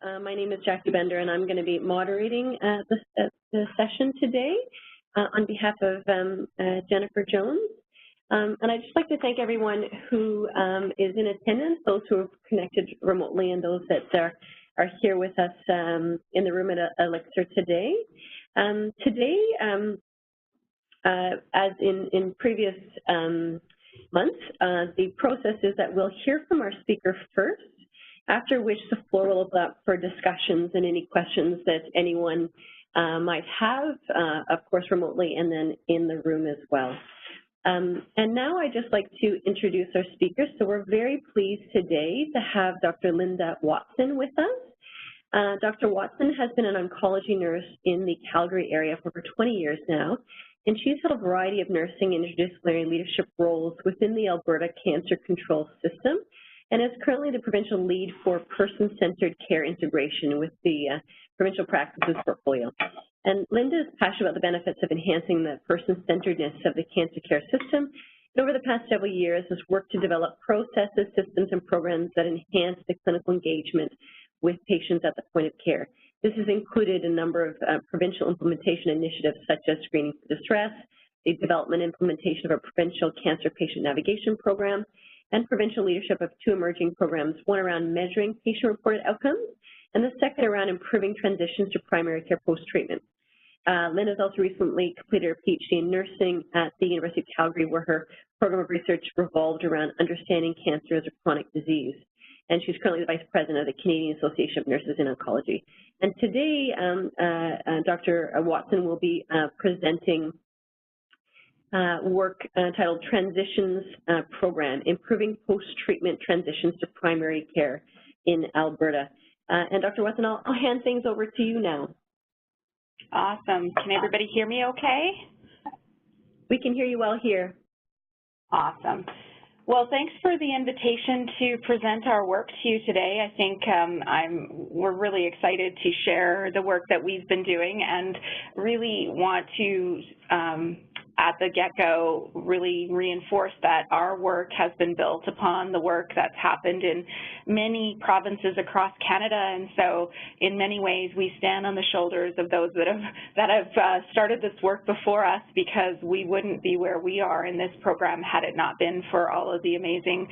My name is Jackie Bender, and I'm going to be moderating the session today on behalf of Jennifer Jones. And I'd just like to thank everyone who is in attendance, those who have connected remotely, and those that are here with us in the room at Elixir today. As in previous months, the process is that we'll hear from our speaker first, after which the floor will open up for discussions and any questions that anyone might have, of course, remotely and then in the room as well. And now I'd just like to introduce our speakers. So we're very pleased today to have Dr. Linda Watson with us. Dr. Watson has been an oncology nurse in the Calgary area for over 20 years now, and she's held a variety of nursing and interdisciplinary leadership roles within the Alberta CancerControl system, and is currently the provincial lead for person-centered care integration with the provincial practices portfolio. And Linda is passionate about the benefits of enhancing the person-centeredness of the cancer care system, and over the past several years has worked to develop processes, systems, and programs that enhance the clinical engagement with patients at the point of care. This has included a number of provincial implementation initiatives such as screening for distress, the development and implementation of a provincial cancer patient navigation program, and provincial leadership of two emerging programs, one around measuring patient-reported outcomes, and the second around improving transitions to primary care post-treatment. Lynn has also recently completed her PhD in nursing at the University of Calgary, where her program of research revolved around understanding cancer as a chronic disease. And she's currently the Vice President of the Canadian Association of Nurses in Oncology. And today, Dr. Watson will be presenting work titled Transitions Program, Improving Post-Treatment Transitions to Primary Care in Alberta. And Dr. Watson, I'll hand things over to you now. Awesome. Can everybody hear me okay? We can hear you well here. Awesome. Well, thanks for the invitation to present our work to you today. I think we're really excited to share the work that we've been doing and really want to, at the get-go, really reinforce that our work has been built upon the work that's happened in many provinces across Canada, and so in many ways we stand on the shoulders of those that have started this work before us, because we wouldn't be where we are in this program had it not been for all of the amazing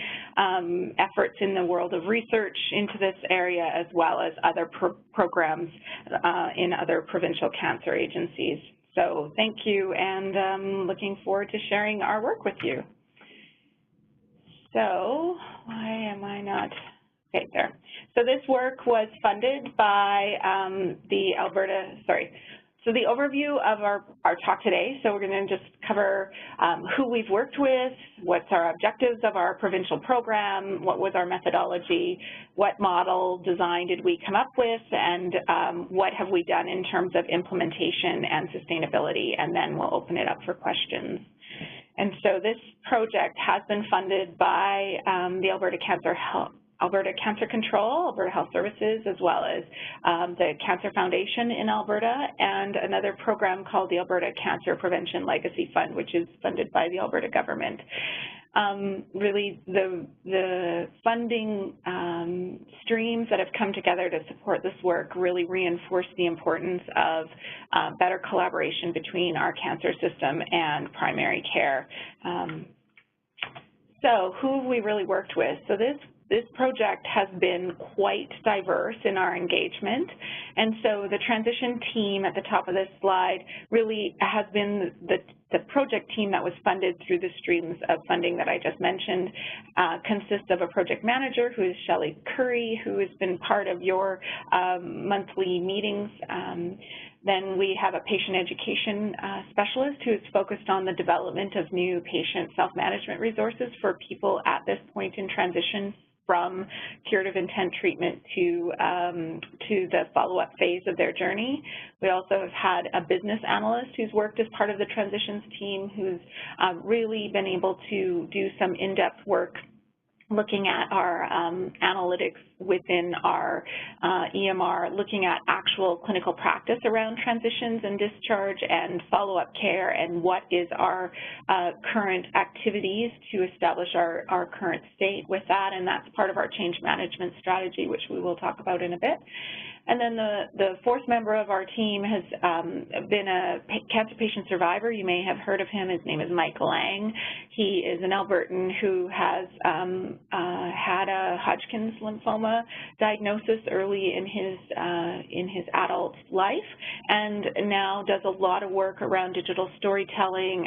efforts in the world of research into this area, as well as other programs in other provincial cancer agencies. So thank you, and looking forward to sharing our work with you. So why am I not? Okay, there. So this work was funded by the Alberta, So the overview of our talk today, so we're going to just cover who we've worked with, what's our objectives of our provincial program, what was our methodology, what model design did we come up with, and what have we done in terms of implementation and sustainability, and then we'll open it up for questions. And so this project has been funded by the Alberta CancerControl, Alberta Health Services, as well as the Cancer Foundation in Alberta, and another program called the Alberta Cancer Prevention Legacy Fund, which is funded by the Alberta government. Really, the funding streams that have come together to support this work really reinforce the importance of better collaboration between our cancer system and primary care. So who have we really worked with? So this project has been quite diverse in our engagement, and so the transition team at the top of this slide really has been the project team that was funded through the streams of funding that I just mentioned. Consists of a project manager, who is Shelley Curry, who has been part of your monthly meetings. Then we have a patient education specialist who is focused on the development of new patient self-management resources for people at this point in transition from curative intent treatment to the follow-up phase of their journey. We also have had a business analyst who's worked as part of the transitions team, who's really been able to do some in-depth work looking at our analytics within our EMR, looking at actual clinical practice around transitions and discharge and follow-up care, and what is our current activities to establish our current state with that, and that's part of our change management strategy, which we will talk about in a bit. And then the fourth member of our team has been a cancer patient survivor. You may have heard of him. His name is Mike Lang. He is an Albertan who has had a Hodgkin's lymphoma diagnosis early in his adult life, and now does a lot of work around digital storytelling,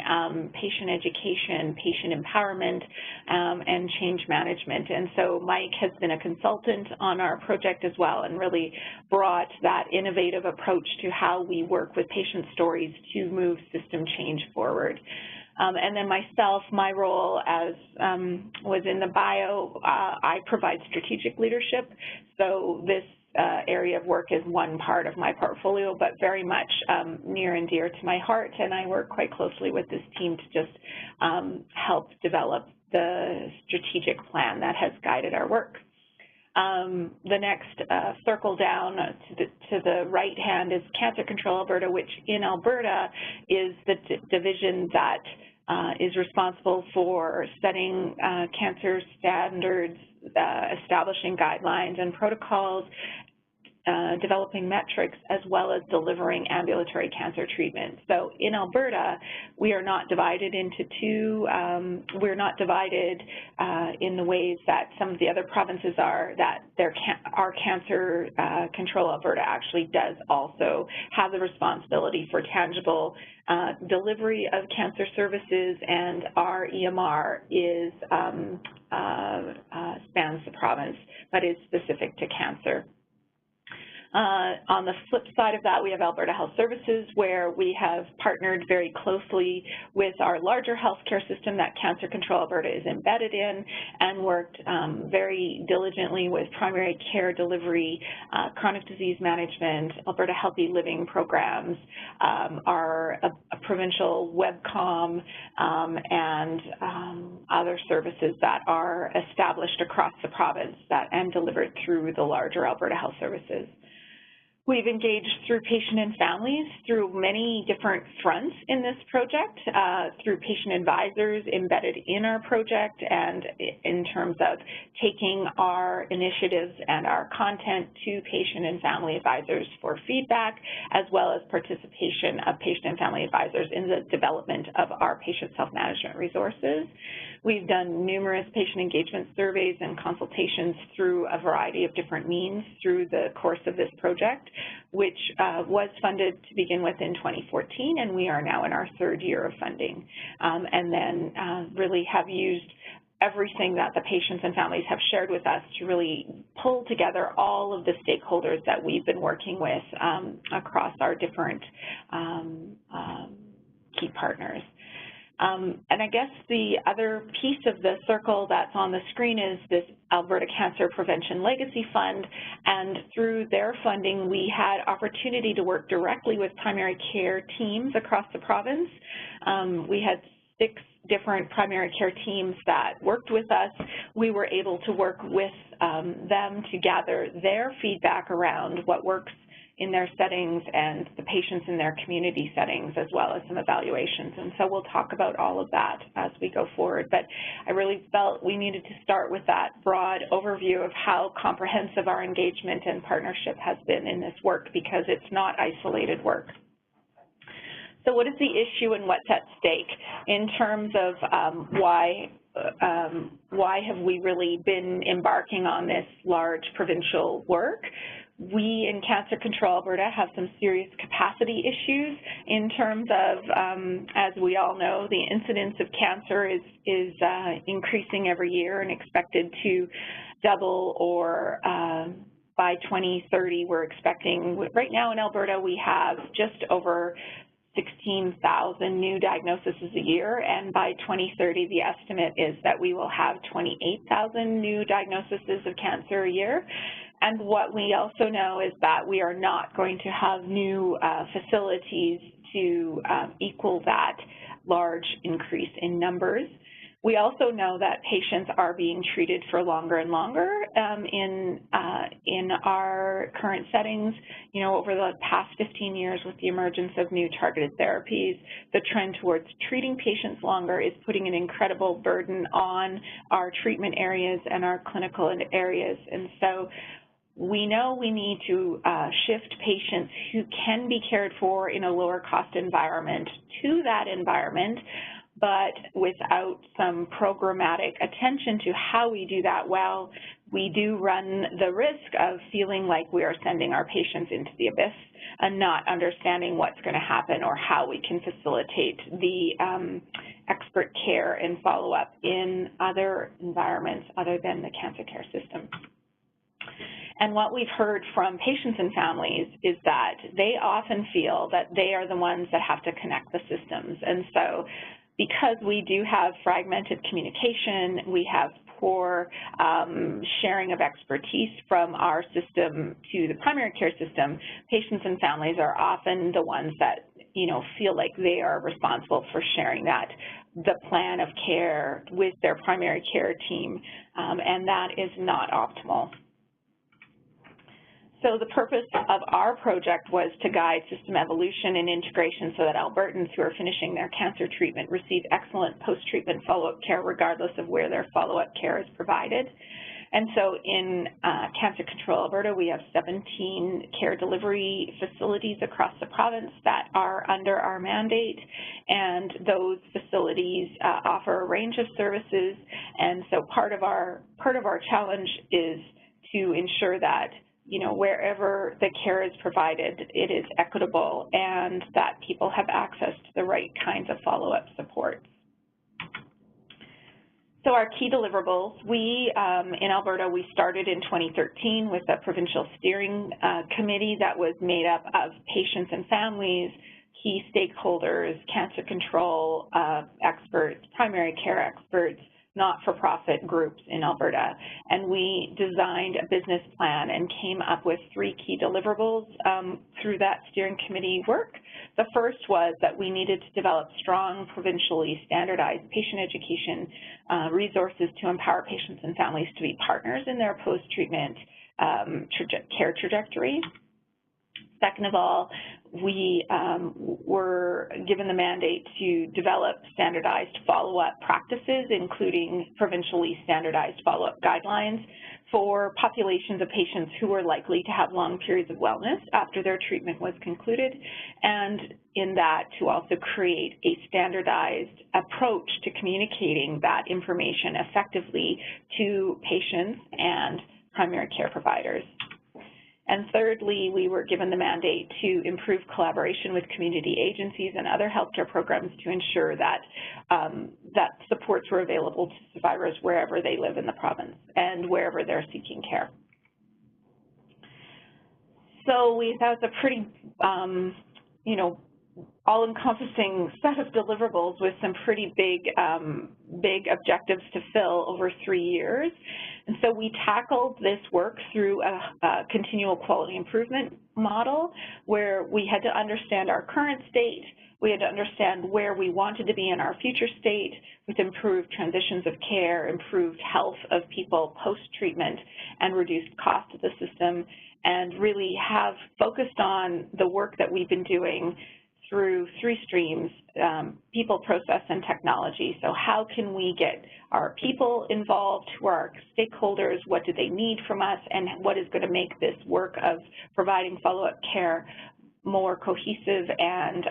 patient education, patient empowerment, and change management. And so Mike has been a consultant on our project as well, and really brought that innovative approach to how we work with patient stories to move system change forward. And then myself, my role as was in the bio, I provide strategic leadership. So this area of work is one part of my portfolio, but very much near and dear to my heart, and I work quite closely with this team to just help develop the strategic plan that has guided our work. The next circle down to the right hand is Cancer Control Alberta, which in Alberta is the division that is responsible for setting cancer standards, establishing guidelines and protocols, developing metrics, as well as delivering ambulatory cancer treatment. So in Alberta, we are not divided into two. We're not divided in the ways that some of the other provinces are, that our Cancer Control Alberta actually does also have the responsibility for tangible delivery of cancer services, and our EMR is spans the province, but is specific to cancer. On the flip side of that, we have Alberta Health Services, where we have partnered very closely with our larger healthcare system that Cancer Control Alberta is embedded in, and worked very diligently with primary care delivery, chronic disease management, Alberta Healthy Living programs, our provincial webcom, and other services that are established across the province and delivered through the larger Alberta Health Services. We've engaged through patient and families through many different fronts in this project, through patient advisors embedded in our project, and in terms of taking our initiatives and our content to patient and family advisors for feedback, as well as participation of patient and family advisors in the development of our patient self-management resources. We've done numerous patient engagement surveys and consultations through a variety of different means through the course of this project, which was funded to begin with in 2014, and we are now in our third year of funding. And then really have used everything that the patients and families have shared with us to really pull together all of the stakeholders that we've been working with across our different key partners. And I guess the other piece of the circle that's on the screen is this Alberta Cancer Prevention Legacy Fund, and through their funding we had opportunity to work directly with primary care teams across the province. We had 6 different primary care teams that worked with us. We were able to work with them to gather their feedback around what works in their settings and the patients in their community settings, as well as some evaluations. And so we'll talk about all of that as we go forward. But I really felt we needed to start with that broad overview of how comprehensive our engagement and partnership has been in this work, because it's not isolated work. So what is the issue and what's at stake in terms of why have we really been embarking on this large provincial work? We in Cancer Control Alberta have some serious capacity issues in terms of, as we all know, the incidence of cancer is increasing every year and expected to double, or by 2030 we're expecting. Right now in Alberta we have just over 16,000 new diagnoses a year, and by 2030 the estimate is that we will have 28,000 new diagnoses of cancer a year. And what we also know is that we are not going to have new facilities to equal that large increase in numbers. We also know that patients are being treated for longer and longer in our current settings. You know, over the past 15 years, with the emergence of new targeted therapies, the trend towards treating patients longer is putting an incredible burden on our treatment areas and our clinical areas. And so we know we need to shift patients who can be cared for in a lower cost environment to that environment, but without some programmatic attention to how we do that well, we do run the risk of feeling like we are sending our patients into the abyss and not understanding what's going to happen or how we can facilitate the expert care and follow-up in other environments other than the cancer care system. And what we've heard from patients and families is that they often feel that they are the ones that have to connect the systems. And so because we do have fragmented communication, we have poor sharing of expertise from our system to the primary care system, patients and families are often the ones that, feel like they are responsible for sharing the plan of care with their primary care team, and that is not optimal. So the purpose of our project was to guide system evolution and integration so that Albertans who are finishing their cancer treatment receive excellent post-treatment follow-up care regardless of where their follow-up care is provided. And so in CancerControl Alberta, we have 17 care delivery facilities across the province that are under our mandate, and those facilities offer a range of services. And so part of our challenge is to ensure that wherever the care is provided, it is equitable and that people have access to the right kinds of follow-up supports. So our key deliverables, in Alberta, we started in 2013 with a provincial steering committee that was made up of patients and families, key stakeholders, cancer control experts, primary care experts, not-for-profit groups in Alberta, and we designed a business plan and came up with 3 key deliverables through that steering committee work. The first was that we needed to develop strong, provincially standardized patient education resources to empower patients and families to be partners in their post-treatment care trajectory. Second of all, we were given the mandate to develop standardized follow-up practices, including provincially standardized follow-up guidelines for populations of patients who were likely to have long periods of wellness after their treatment was concluded, and in that to also create a standardized approach to communicating that information effectively to patients and primary care providers. And thirdly, we were given the mandate to improve collaboration with community agencies and other healthcare programs to ensure that that supports were available to survivors wherever they live in the province and wherever they're seeking care. So we thought it's a pretty, all-encompassing set of deliverables with some pretty big objectives to fill over 3 years. And so we tackled this work through a continual quality improvement model where we had to understand our current state, we had to understand where we wanted to be in our future state with improved transitions of care, improved health of people post-treatment, and reduced cost of the system, and really have focused on the work that we've been doing through 3 streams, people, process, and technology. So how can we get our people involved, who are our stakeholders, what do they need from us, and what is going to make this work of providing follow-up care more cohesive and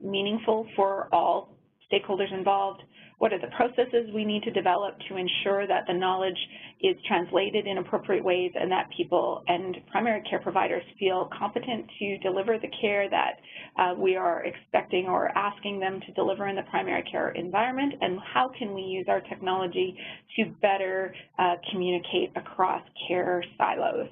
meaningful for all stakeholders involved? What are the processes we need to develop to ensure that the knowledge is translated in appropriate ways and that people and primary care providers feel competent to deliver the care that we are expecting or asking them to deliver in the primary care environment? And how can we use our technology to better communicate across care silos?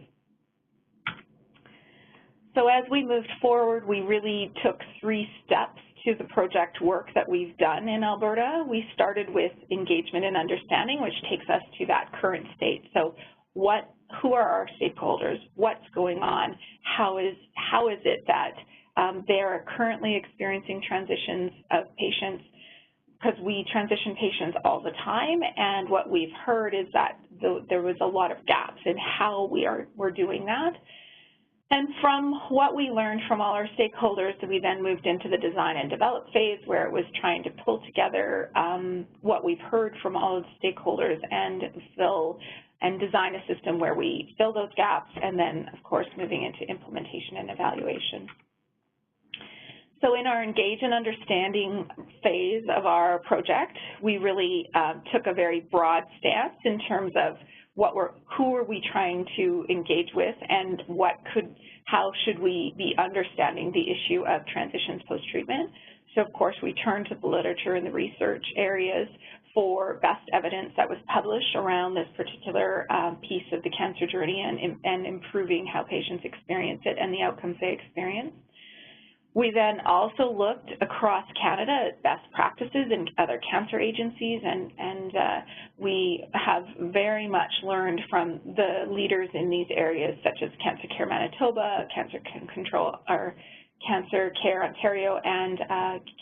So as we moved forward, we really took 3 steps to the project work that we've done in Alberta. We started with engagement and understanding, which takes us to that current state. So who are our stakeholders? What's going on? How is it that they are currently experiencing transitions of patients? Because we transition patients all the time, and what we've heard is that there was a lot of gaps in how we're doing that. And from what we learned from all our stakeholders, we then moved into the design and develop phase, where it was trying to pull together what we've heard from all of the stakeholders and fill and design a system where we fill those gaps, and then, of course, moving into implementation and evaluation. So in our engage and understanding phase of our project, we really took a very broad stance in terms of who are we trying to engage with, and how should we be understanding the issue of transitions post-treatment. So of course we turned to the literature and the research areas for best evidence that was published around this particular piece of the cancer journey and improving how patients experience it and the outcomes they experience. We then also looked across Canada at best practices in other cancer agencies, and we have very much learned from the leaders in these areas, such as Cancer Care Manitoba, Cancer Care Ontario, and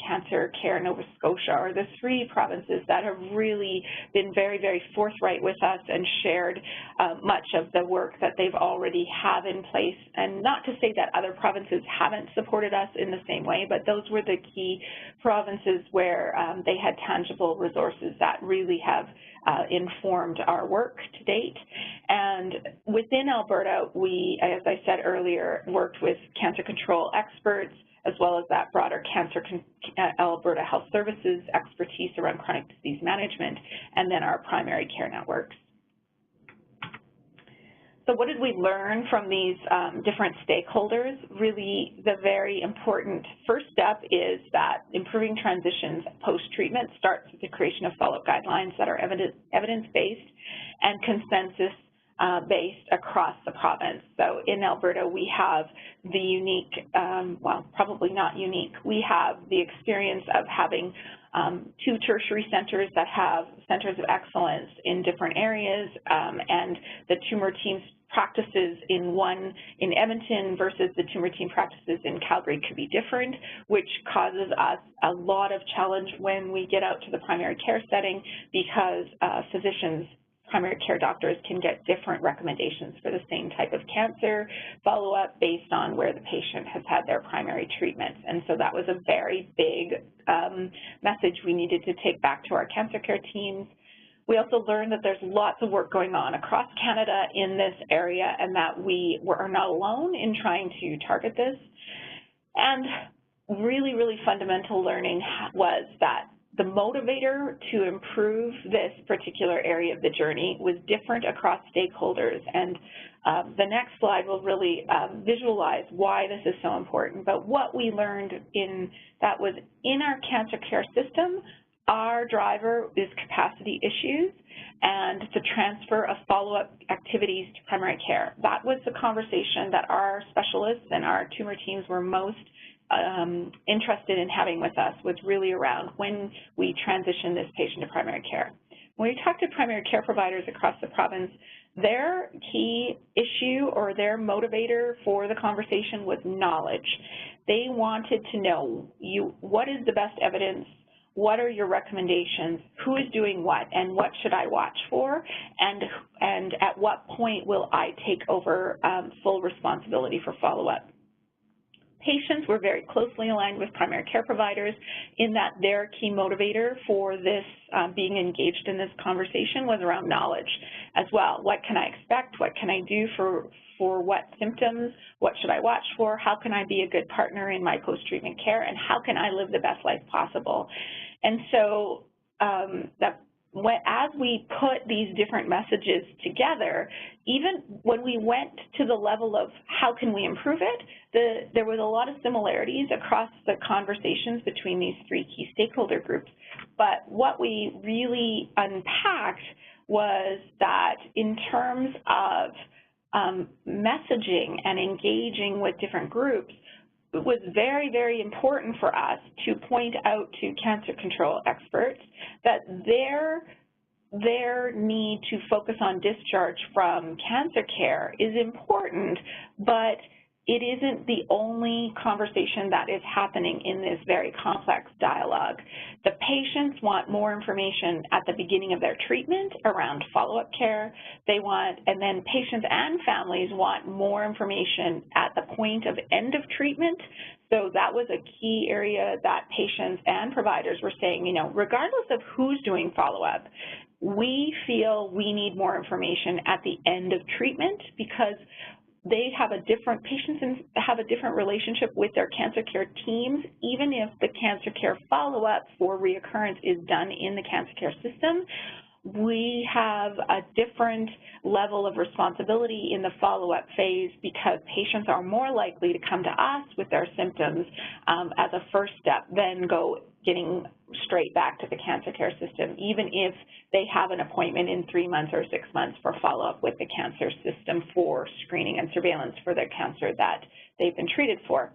Cancer Care Nova Scotia are the three provinces that have really been very, very forthright with us and shared much of the work that they've already have in place. And not to say that other provinces haven't supported us in the same way, but those were the key provinces where they had tangible resources that really have informed our work to date. And within Alberta, we, as I said earlier, worked with cancer control experts, as well as that broader Alberta Health Services expertise around chronic disease management, and then our primary care networks. So what did we learn from these different stakeholders? Really, the very important first step is that improving transitions post-treatment starts with the creation of follow-up guidelines that are evidence-based and consensus-based across the province. So in Alberta, we have the unique, well, probably not unique, we have the experience of having two tertiary centers that have centers of excellence in different areas, and the tumor teams practices in Edmonton versus the tumor team practices in Calgary could be different, which causes us a lot of challenge when we get out to the primary care setting, because physicians, primary care doctors can get different recommendations for the same type of cancer follow-up based on where the patient has had their primary treatment. And so that was a very big message we needed to take back to our cancer care teams. We also learned that there's lots of work going on across Canada in this area, and that we are not alone in trying to target this. And really, really fundamental learning was that the motivator to improve this particular area of the journey was different across stakeholders. And the next slide will really visualize why this is so important. But what we learned that was in our cancer care system, our driver is capacity issues and the transfer of follow-up activities to primary care. That was the conversation that our specialists and our tumor teams were most interested in having with us, was really around when we transition this patient to primary care. When we talk to primary care providers across the province, their key issue or their motivator for the conversation was knowledge. They wanted to know, what is the best evidence? What are your recommendations? Who is doing what, and what should I watch for? And at what point will I take over full responsibility for follow-up? Patients were very closely aligned with primary care providers in that their key motivator for this being engaged in this conversation was around knowledge as well. What can I expect? What can I do for what symptoms? What should I watch for? How can I be a good partner in my post-treatment care? And how can I live the best life possible? And so as we put these different messages together, even when we went to the level of how can we improve it, there was a lot of similarities across the conversations between these three key stakeholder groups. But what we really unpacked was that in terms of messaging and engaging with different groups, it was very, very important for us to point out to cancer control experts that their need to focus on discharge from cancer care is important, but it isn't the only conversation that is happening in this very complex dialogue. The patients want more information at the beginning of their treatment around follow-up care. And then patients and families want more information at the point of end of treatment. So that was a key area that patients and providers were saying, regardless of who's doing follow-up, we feel we need more information at the end of treatment because they have a different, patients have a different relationship with their cancer care teams, even if the cancer care follow-up for reoccurrence is done in the cancer care system. We have a different level of responsibility in the follow-up phase because patients are more likely to come to us with their symptoms as a first step than getting straight back to the cancer care system, even if they have an appointment in 3 months or 6 months for follow-up with the cancer system for screening and surveillance for their cancer that they've been treated for.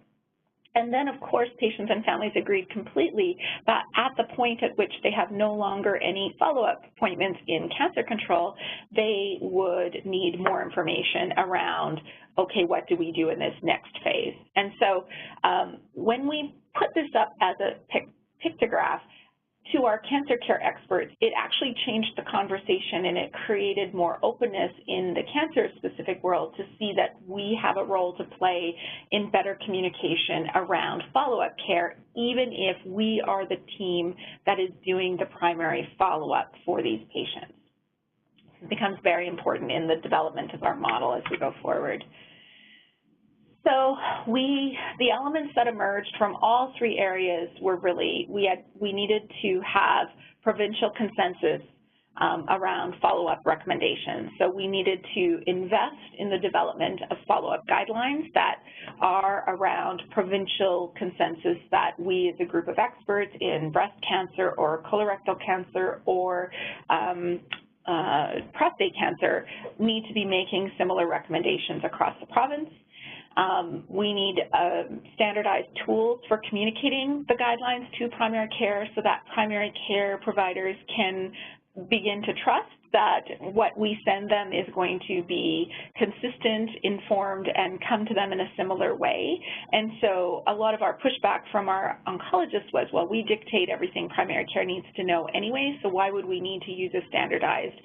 And then, of course, patients and families agreed completely that at the point at which they have no longer any follow-up appointments in cancer control, they would need more information around, okay, what do we do in this next phase? And so when we put this up as a pictograph to our cancer care experts, it actually changed the conversation and it created more openness in the cancer-specific world to see that we have a role to play in better communication around follow-up care, even if we are the team that is doing the primary follow-up for these patients. It becomes very important in the development of our model as we go forward. So the elements that emerged from all three areas were really, we needed to have provincial consensus around follow-up recommendations. So we needed to invest in the development of follow-up guidelines that are around provincial consensus that we as a group of experts in breast cancer or colorectal cancer or prostate cancer need to be making similar recommendations across the province. We need standardized tools for communicating the guidelines to primary care so that primary care providers can begin to trust that what we send them is going to be consistent, informed, and come to them in a similar way. And so a lot of our pushback from our oncologists was, well, we dictate everything primary care needs to know anyway, so why would we need to use a standardized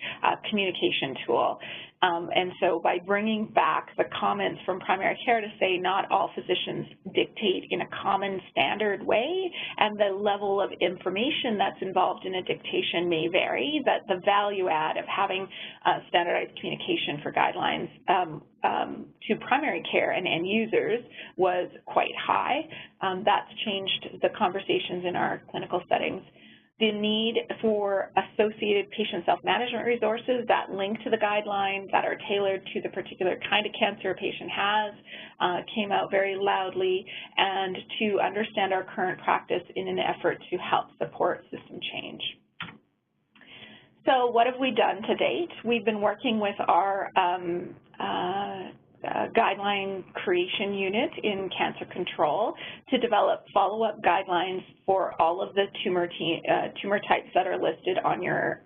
communication tool? And so by bringing back the comments from primary care to say not all physicians dictate in a common standard way, and the level of information that's involved in a dictation may vary, that the value add of having standardized communication for guidelines to primary care and end users was quite high. That's changed the conversations in our clinical settings. The need for associated patient self-management resources that link to the guidelines that are tailored to the particular kind of cancer a patient has came out very loudly, and to understand our current practice in an effort to help support system change. So what have we done to date? We've been working with our guideline creation unit in cancer control to develop follow-up guidelines for all of the tumor types that are listed on your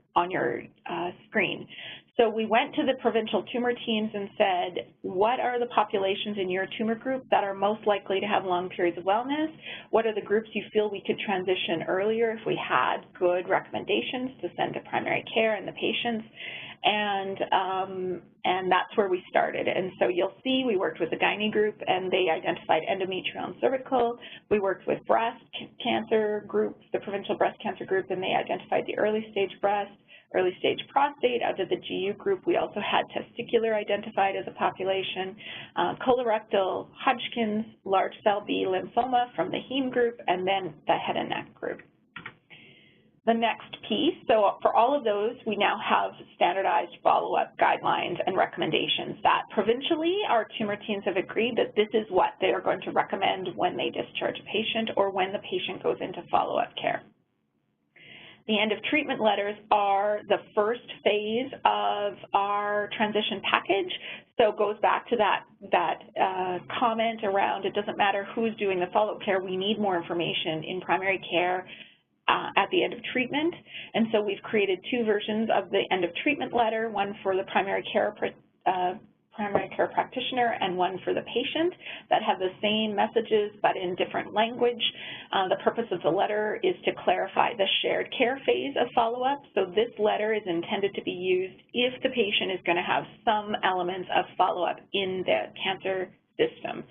screen. So we went to the provincial tumor teams and said, what are the populations in your tumor group that are most likely to have long periods of wellness? What are the groups you feel we could transition earlier if we had good recommendations to send to primary care and the patients? And that's where we started. And so you'll see we worked with the gynae group, and they identified endometrial and cervical. We worked with breast cancer groups, the provincial breast cancer group, and they identified the early stage breast, early stage prostate. Out of the GU group, we also had testicular identified as a population, colorectal, Hodgkin's, large cell B lymphoma from the heme group, and then the head and neck group. The next piece, so for all of those, we now have standardized follow-up guidelines and recommendations that provincially our tumor teams have agreed that this is what they are going to recommend when they discharge a patient or when the patient goes into follow-up care. The end of treatment letters are the first phase of our transition package. So it goes back to that comment around it doesn't matter who's doing the follow-up care, we need more information in primary care at the end of treatment. And so we've created two versions of the end of treatment letter, one for the primary care practitioner and one for the patient, that have the same messages but in different language. The purpose of the letter is to clarify the shared care phase of follow-up. So this letter is intended to be used if the patient is going to have some elements of follow-up in the cancer system.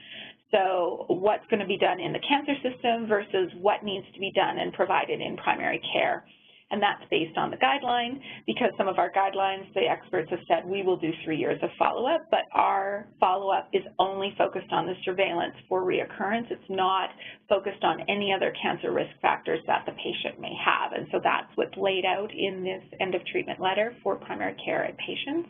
So what's going to be done in the cancer system versus what needs to be done and provided in primary care. and that's based on the guideline, because some of our guidelines, the experts have said we will do 3 years of follow-up, but our follow-up is only focused on the surveillance for reoccurrence. It's not focused on any other cancer risk factors that the patient may have, and so that's what's laid out in this end-of-treatment letter for primary care and patients.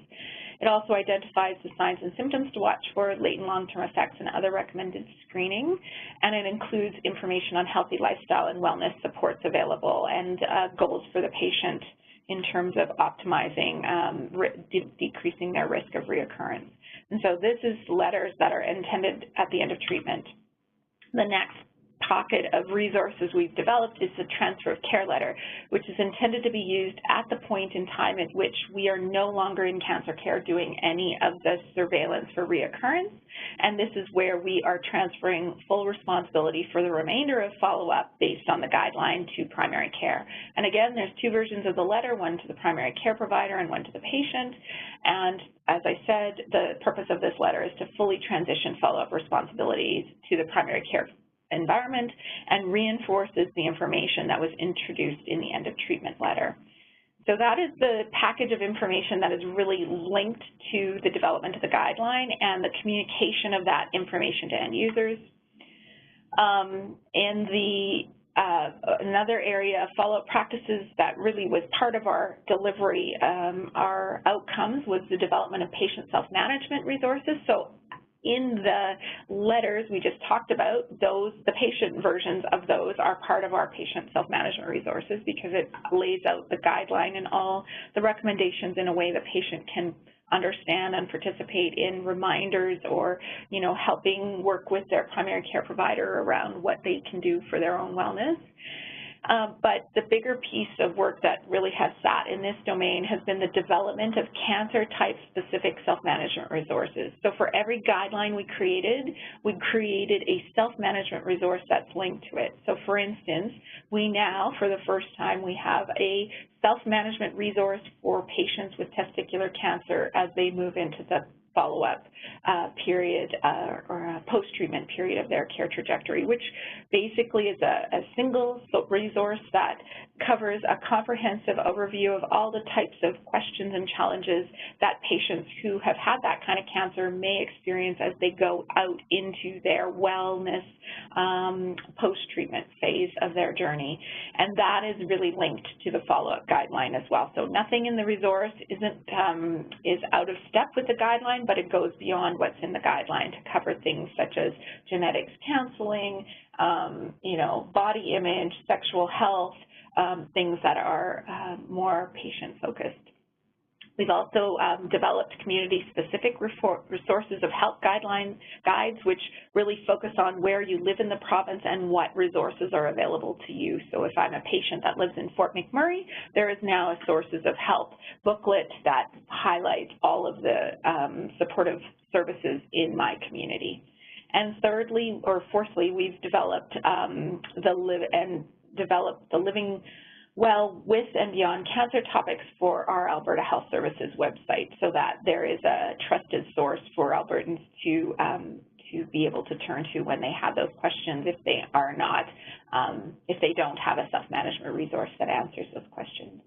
It also identifies the signs and symptoms to watch for, latent long-term effects, and other recommended screening. And it includes information on healthy lifestyle and wellness supports available and goals for the patient in terms of optimizing, decreasing their risk of reoccurrence. And so this is letters that are intended at the end of treatment. The next pocket of resources we've developed is the transfer of care letter, which is intended to be used at the point in time at which we are no longer in cancer care doing any of the surveillance for reoccurrence, and this is where we are transferring full responsibility for the remainder of follow-up based on the guideline to primary care. And again, there's 2 versions of the letter, one to the primary care provider and one to the patient, and as I said, the purpose of this letter is to fully transition follow-up responsibilities to the primary care environment and reinforces the information that was introduced in the end of treatment letter. So that is the package of information that is really linked to the development of the guideline and the communication of that information to end users. Another area of follow-up practices that really was part of our delivery, our outcomes, was the development of patient self-management resources. So in the letters we just talked about, the patient versions of those are part of our patient self-management resources because it lays out the guideline and all the recommendations in a way the patient can understand and participate in reminders or, helping work with their primary care provider around what they can do for their own wellness. But the bigger piece of work that really has sat in this domain has been the development of cancer-type specific self-management resources. So for every guideline we created a self-management resource that's linked to it. So for instance, we now, for the first time, we have a self-management resource for patients with testicular cancer as they move into the follow-up period or a post-treatment period of their care trajectory, which basically is a single resource that covers a comprehensive overview of all the types of questions and challenges that patients who have had that kind of cancer may experience as they go out into their wellness post-treatment phase of their journey. And that is really linked to the follow-up guideline as well. So nothing in the resource is out of step with the guideline, but it goes beyond what's in the guideline to cover things such as genetics counseling, body image, sexual health, things that are more patient-focused. We've also developed community-specific resources of health guides, which really focus on where you live in the province and what resources are available to you. So if I'm a patient that lives in Fort McMurray, there is now a Sources of Health booklet that highlights all of the supportive services in my community. And fourthly, we've developed the Living Well with and Beyond Cancer topics for our Alberta Health Services website, so that there is a trusted source for Albertans to be able to turn to when they have those questions if they don't have a self-management resource that answers those questions.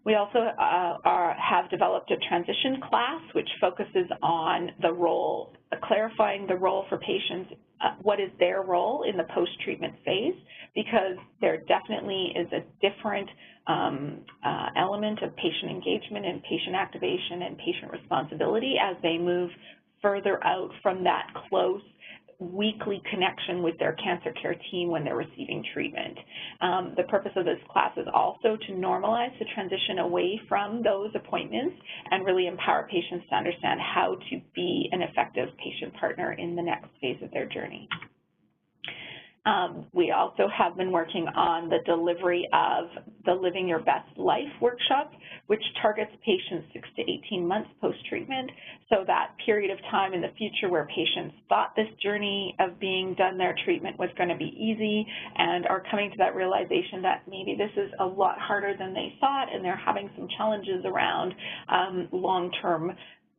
We also have developed a transition class which focuses on the role, clarifying the role for patients, what is their role in the post-treatment phase, because there definitely is a different element of patient engagement and patient activation and patient responsibility as they move further out from that close weekly connection with their cancer care team when they're receiving treatment. The purpose of this class is also to normalize the transition away from those appointments and really empower patients to understand how to be an effective patient partner in the next phase of their journey. We also have been working on the delivery of the Living Your Best Life workshop, which targets patients 6 to 18 months post-treatment, so that period of time in the future where patients thought this journey of being done their treatment was going to be easy and are coming to that realization that maybe this is a lot harder than they thought and they're having some challenges around long-term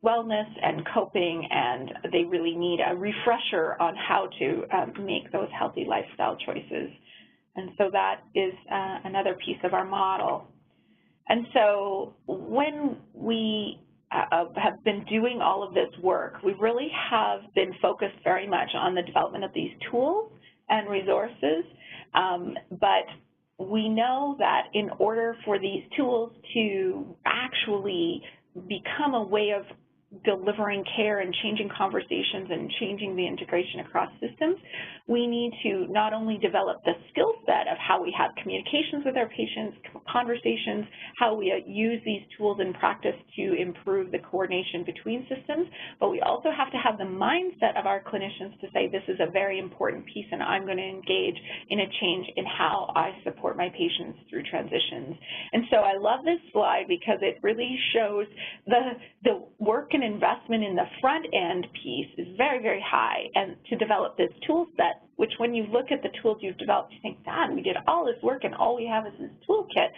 wellness and coping, and they really need a refresher on how to make those healthy lifestyle choices. And so that is another piece of our model. And so when we have been doing all of this work, we really have been focused very much on the development of these tools and resources, but we know that in order for these tools to actually become a way of delivering care and changing conversations and changing the integration across systems, we need to not only develop the skill set of how we have communications with our patients, conversations, how we use these tools in practice to improve the coordination between systems, but we also have to have the mindset of our clinicians to say this is a very important piece and I'm going to engage in a change in how I support my patients through transitions. And so I love this slide because it really shows the work and investment in the front end piece is very, very high, and to develop this tool set, which when you look at the tools you've developed, you think, God, we did all this work and all we have is this toolkit.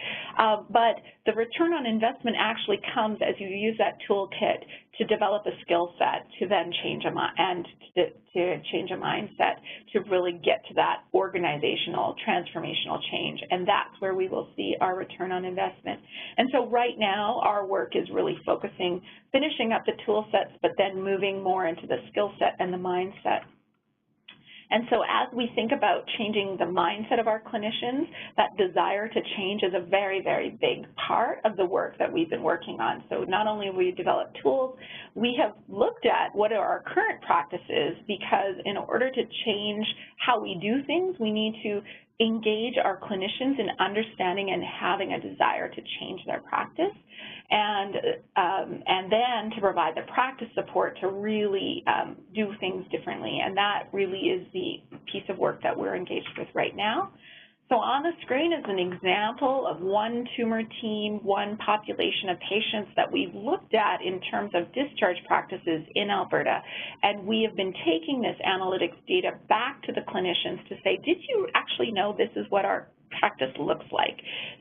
But the return on investment actually comes as you use that toolkit to develop a skill set to then change to change a mindset to really get to that organizational, transformational change. And that's where we will see our return on investment. And so right now, our work is really focusing, finishing up the tool sets, but then moving more into the skill set and the mindset. And so as we think about changing the mindset of our clinicians, that desire to change is a very, very big part of the work that we've been working on. So not only have we developed tools, we have looked at what are our current practices, because in order to change how we do things, we need to engage our clinicians in understanding and having a desire to change their practice, and then to provide the practice support to really do things differently. And that really is the piece of work that we're engaged with right now. So on the screen is an example of one tumor team, one population of patients that we've looked at in terms of discharge practices in Alberta. And we have been taking this analytics data back to the clinicians to say, did you actually know this is what our practice looks like?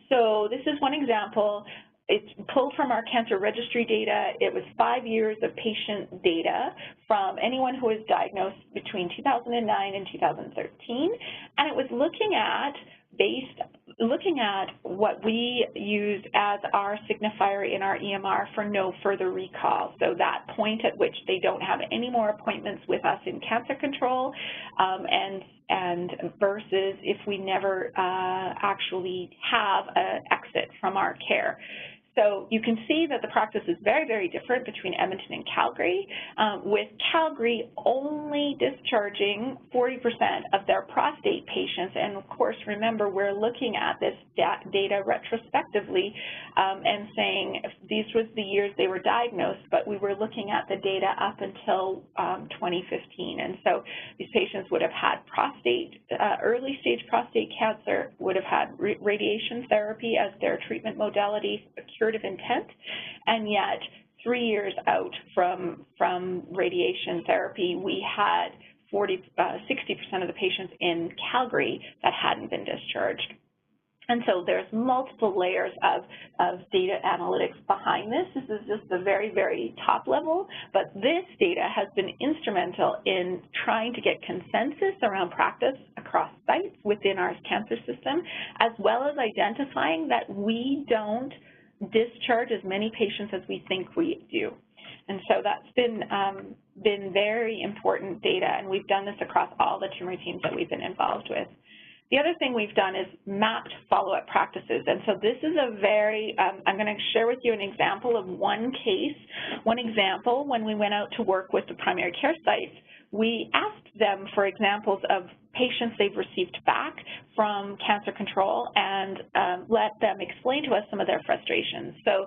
So this is one example. It's pulled from our cancer registry data. It was 5 years of patient data from anyone who was diagnosed between 2009 and 2013. And it was looking at what we used as our signifier in our EMR for no further recall. So that point at which they don't have any more appointments with us in CancerControl, and versus if we never actually have an exit from our care. So you can see that the practice is very, very different between Edmonton and Calgary, with Calgary only discharging 40% of their prostate patients. And of course, remember, we're looking at this data retrospectively and saying these was the years they were diagnosed, but we were looking at the data up until 2015. And so these patients would have had early stage prostate cancer, would have had radiation therapy as their treatment modality, curative intent, and yet 3 years out from radiation therapy, we had 60% of the patients in Calgary that hadn't been discharged. And so there's multiple layers of data analytics behind this. This is just the very, very top level, but this data has been instrumental in trying to get consensus around practice across sites within our cancer system, as well as identifying that we don't discharge as many patients as we think we do. And so that's been very important data, and we've done this across all the tumor teams that we've been involved with. The other thing we've done is mapped follow-up practices. And so this is a very, I'm going to share with you an example of one case, one example when we went out to work with the primary care sites. We asked them for examples of patients they've received back from CancerControl and let them explain to us some of their frustrations. So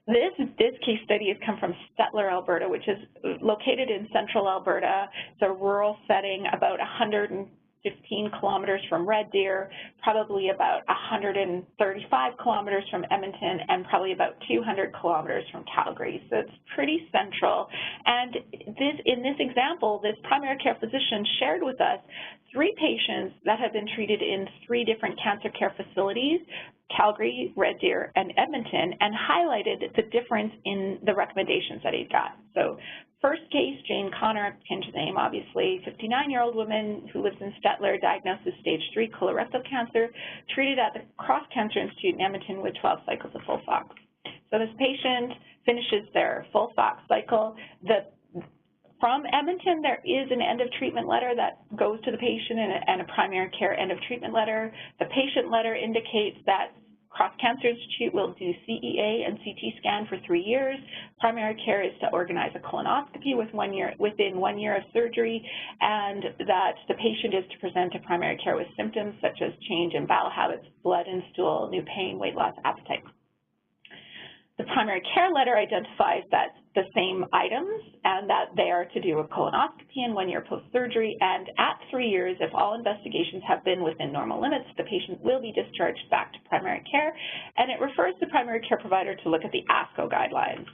this case study has come from Stettler, Alberta, which is located in central Alberta. It's a rural setting, about 115 kilometers from Red Deer, probably about 135 kilometers from Edmonton, and probably about 200 kilometers from Calgary. So it's pretty central. And in this example, this primary care physician shared with us 3 patients that had been treated in 3 different cancer care facilities, Calgary, Red Deer, and Edmonton, and highlighted the difference in the recommendations that he got. So First case, Jane Connor, change the name obviously, 59-year-old woman who lives in Stettler, diagnosed with stage 3 colorectal cancer, treated at the Cross Cancer Institute in Edmonton with 12 cycles of FOLFOX. So this patient finishes their FOLFOX cycle. From Edmonton, there is an end of treatment letter that goes to the patient and a primary care end of treatment letter. The patient letter indicates that Cross Cancer Institute will do CEA and CT scan for 3 years. Primary care is to organize a colonoscopy within 1 year of surgery, and that the patient is to present to primary care with symptoms such as change in bowel habits, blood and stool, new pain, weight loss, appetite. The primary care letter identifies that the same items and that they are to do a colonoscopy in 1 year post-surgery, and at 3 years, if all investigations have been within normal limits, the patient will be discharged back to primary care, and it refers the primary care provider to look at the ASCO guidelines.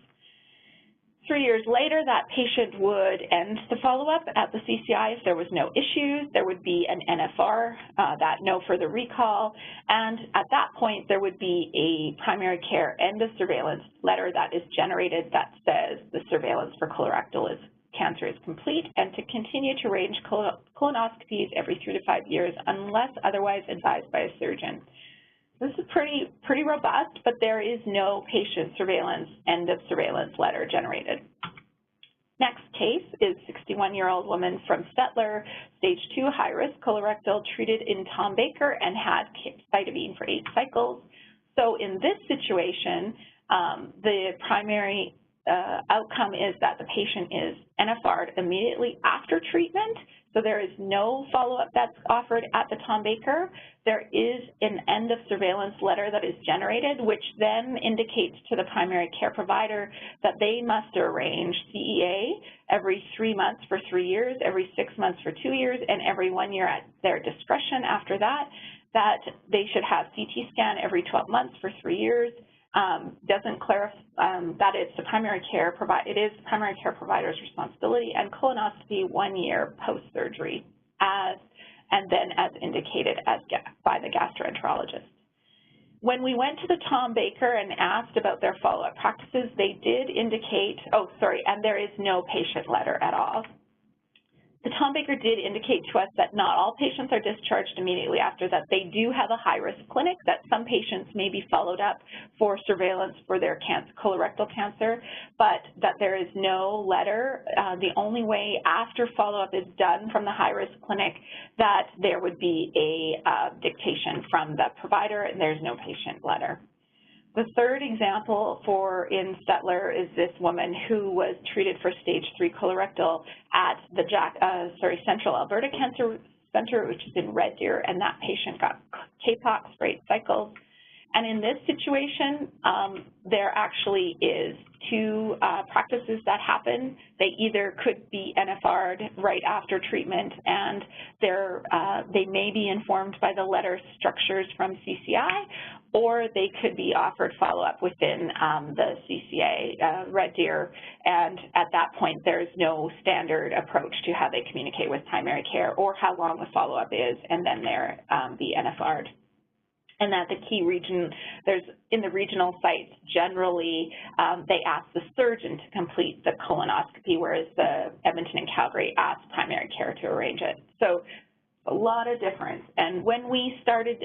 3 years later, that patient would end the follow-up at the CCI if there was no issues. There would be an NFR, that no further recall, and at that point, there would be a primary care end of surveillance letter that is generated that says the surveillance for colorectal cancer is complete, and to continue to arrange colonoscopies every 3 to 5 years unless otherwise advised by a surgeon. This is pretty robust, but there is no patient surveillance end of surveillance letter generated. Next case is 61-year-old woman from Stettler, stage 2 high-risk colorectal, treated in Tom Baker and had cytidine for 8 cycles. So in this situation, the primary outcome is that the patient is NFR'd immediately after treatment, so there is no follow-up that's offered at the Tom Baker. There is an end of surveillance letter that is generated, which then indicates to the primary care provider that they must arrange CEA every 3 months for 3 years, every 6 months for 2 years, and every 1 year at their discretion after that, that they should have CT scan every 12 months for 3 years. Doesn't clarify that it's the primary care provider's responsibility, and colonoscopy 1 year post-surgery and then as indicated by the gastroenterologist. When we went to the Tom Baker and asked about their follow-up practices, they did indicate, and there is no patient letter at all. The Tom Baker did indicate to us that not all patients are discharged immediately after that. They do have a high-risk clinic, that some patients may be followed up for surveillance for their colorectal cancer, but that there is no letter. The only way after follow-up is done from the high-risk clinic that there would be a dictation from the provider, and there's no patient letter. The third example in Stettler is this woman who was treated for stage 3 colorectal at the Central Alberta Cancer Center, which is in Red Deer, and that patient got CAPOX for 8 cycles. And in this situation, there actually is 2 practices that happen. They either could be NFR'd right after treatment, and they may be informed by the letter structures from CCI, or they could be offered follow-up within the CCA Red Deer, and at that point there's no standard approach to how they communicate with primary care or how long the follow-up is, and then they're be NFR'd. And that the key region, in the regional sites, generally they ask the surgeon to complete the colonoscopy, whereas the Edmonton and Calgary ask primary care to arrange it. So a lot of difference. And when we started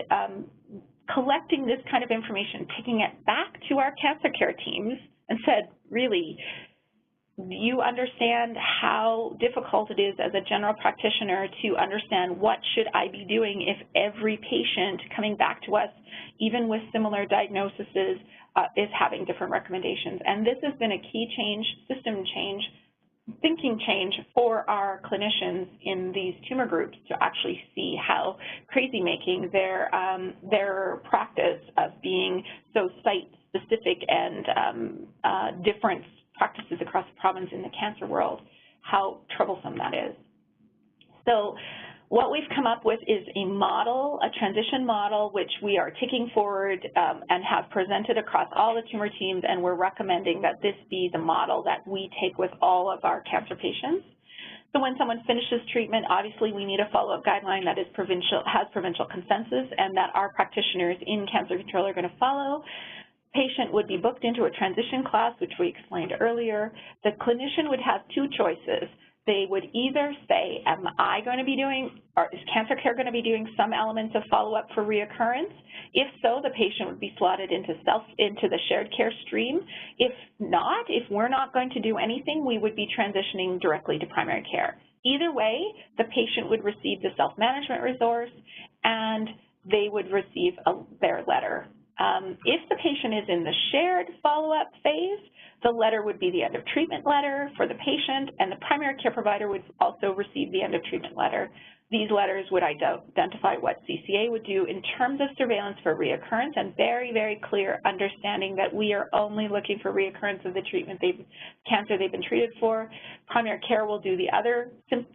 collecting this kind of information, taking it back to our cancer care teams and said, really, you understand how difficult it is as a general practitioner to understand what should I be doing if every patient coming back to us, even with similar diagnoses, is having different recommendations. And this has been a key change, system change, thinking change for our clinicians in these tumor groups to actually see how crazy-making their practice of being so site-specific and different practices across the province in the cancer world, how troublesome that is. So what we've come up with is a model, a transition model, which we are taking forward and have presented across all the tumor teams, and we're recommending that this be the model that we take with all of our cancer patients. So when someone finishes treatment, obviously we need a follow-up guideline that is has provincial consensus and that our practitioners in CancerControl are going to follow. patient would be booked into a transition class, which we explained earlier. The clinician would have two choices. They would either say, am I going to be doing, or is cancer care going to be doing some elements of follow-up for reoccurrence? If so, the patient would be slotted into the shared care stream. If not, if we're not going to do anything, we would be transitioning directly to primary care. Either way, the patient would receive the self-management resource and they would receive their letter. If the patient is in the shared follow-up phase, the letter would be the end of treatment letter for the patient, and the primary care provider would also receive the end of treatment letter. These letters would identify what CCA would do in terms of surveillance for reoccurrence, and very, very clear understanding that we are only looking for reoccurrence of the treatment cancer they've been treated for. Primary care will do the other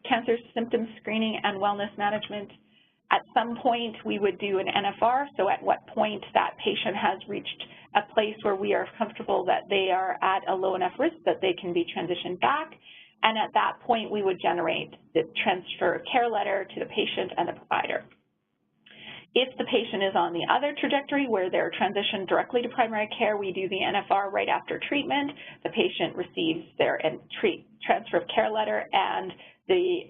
cancer symptom screening and wellness management. At some point, we would do an NFR, so at what point that patient has reached a place where we are comfortable that they are at a low enough risk that they can be transitioned back. And at that point, we would generate the transfer of care letter to the patient and the provider. If the patient is on the other trajectory where they're transitioned directly to primary care, we do the NFR right after treatment. The patient receives their transfer of care letter, and the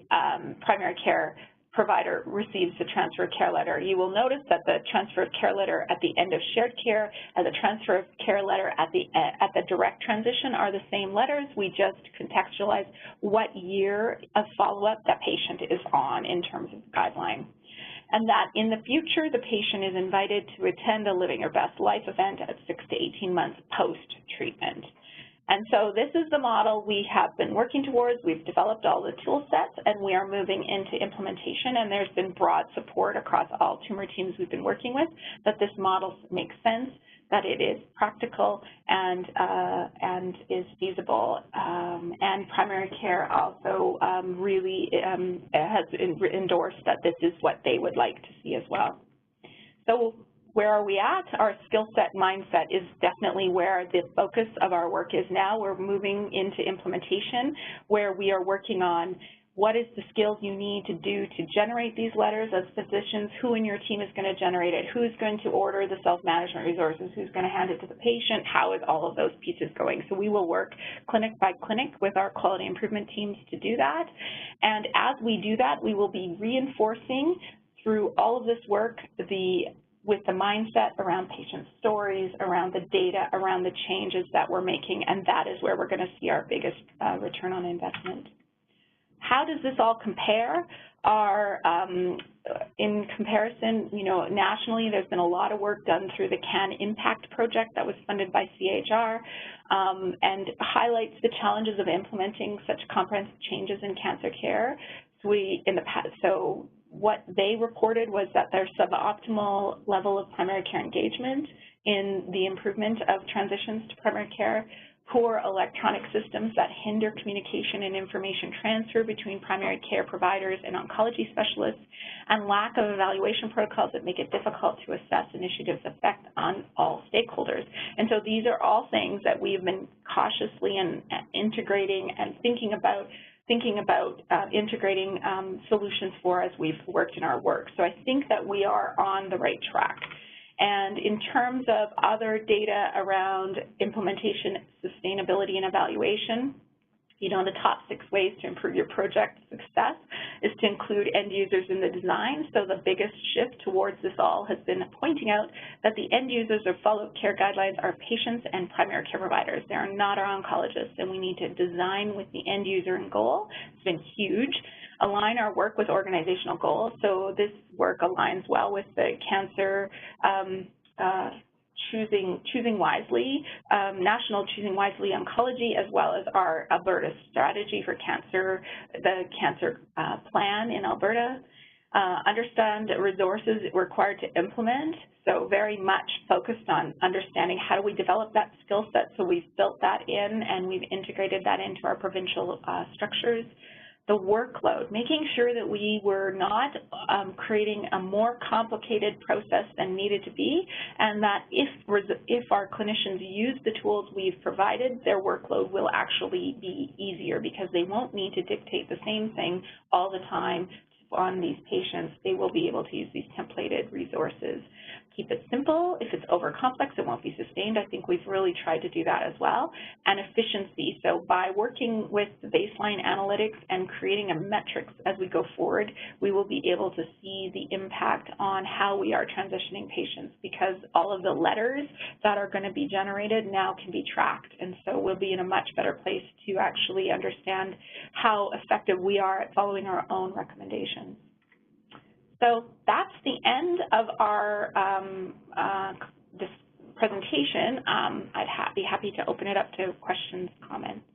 primary care provider receives the transfer of care letter. You will notice that the transfer of care letter at the end of shared care and the transfer of care letter at the direct transition are the same letters. We just contextualize what year of follow-up that patient is on in terms of the guideline. And that in the future, the patient is invited to attend a Living Your Best Life event at 6 to 18 months post-treatment. And so this is the model we have been working towards. We've developed all the tool sets, and we are moving into implementation, and there's been broad support across all tumor teams we've been working with that this model makes sense, that it is practical and is feasible. And primary care also really has endorsed that this is what they would like to see as well. So where are we at? Our skill set mindset is definitely where the focus of our work is now. We're moving into implementation where we are working on what is the skills you need to do to generate these letters as physicians, who in your team is going to generate it, who's going to order the self-management resources, who's going to hand it to the patient, how is all of those pieces going. So we will work clinic by clinic with our quality improvement teams to do that. And as we do that, we will be reinforcing through all of this work with the mindset around patient stories, around the data, around the changes that we're making, and that is where we're going to see our biggest return on investment. How does this all compare? In comparison, nationally, there's been a lot of work done through the CAN Impact project that was funded by CHR and highlights the challenges of implementing such comprehensive changes in cancer care. So what they reported was that there's suboptimal level of primary care engagement in the improvement of transitions to primary care, poor electronic systems that hinder communication and information transfer between primary care providers and oncology specialists, and lack of evaluation protocols that make it difficult to assess initiatives' effect on all stakeholders. And so these are all things that we've been cautiously integrating and thinking about integrating solutions for as we've worked in our work. So I think that we are on the right track. And in terms of other data around implementation, sustainability, and evaluation, the top 6 ways to improve your project success is to include end users in the design. So the biggest shift towards this all has been pointing out that the end users of follow-up care guidelines are patients and primary care providers. They are not our oncologists, and we need to design with the end user in goal. It's been huge. Align our work with organizational goals. So this work aligns well with the cancer Choosing Wisely, National Choosing Wisely Oncology, as well as our Alberta strategy for cancer, the cancer plan in Alberta. Understand resources required to implement, so very much focused on understanding how do we develop that skill set. So we've built that in and we've integrated that into our provincial structures. The workload, making sure that we were not creating a more complicated process than needed to be, and that if our clinicians use the tools we've provided, their workload will actually be easier because they won't need to dictate the same thing all the time on these patients. They will be able to use these templated resources. keep it simple. If it's over complex, it won't be sustained. I think we've really tried to do that as well. And efficiency. So by working with the baseline analytics and creating a metrics as we go forward, we will be able to see the impact on how we are transitioning patients, because all of the letters that are going to be generated now can be tracked. And so we'll be in a much better place to actually understand how effective we are at following our own recommendations. So that's the end of our this presentation. I'd be happy to open it up to questions, comments.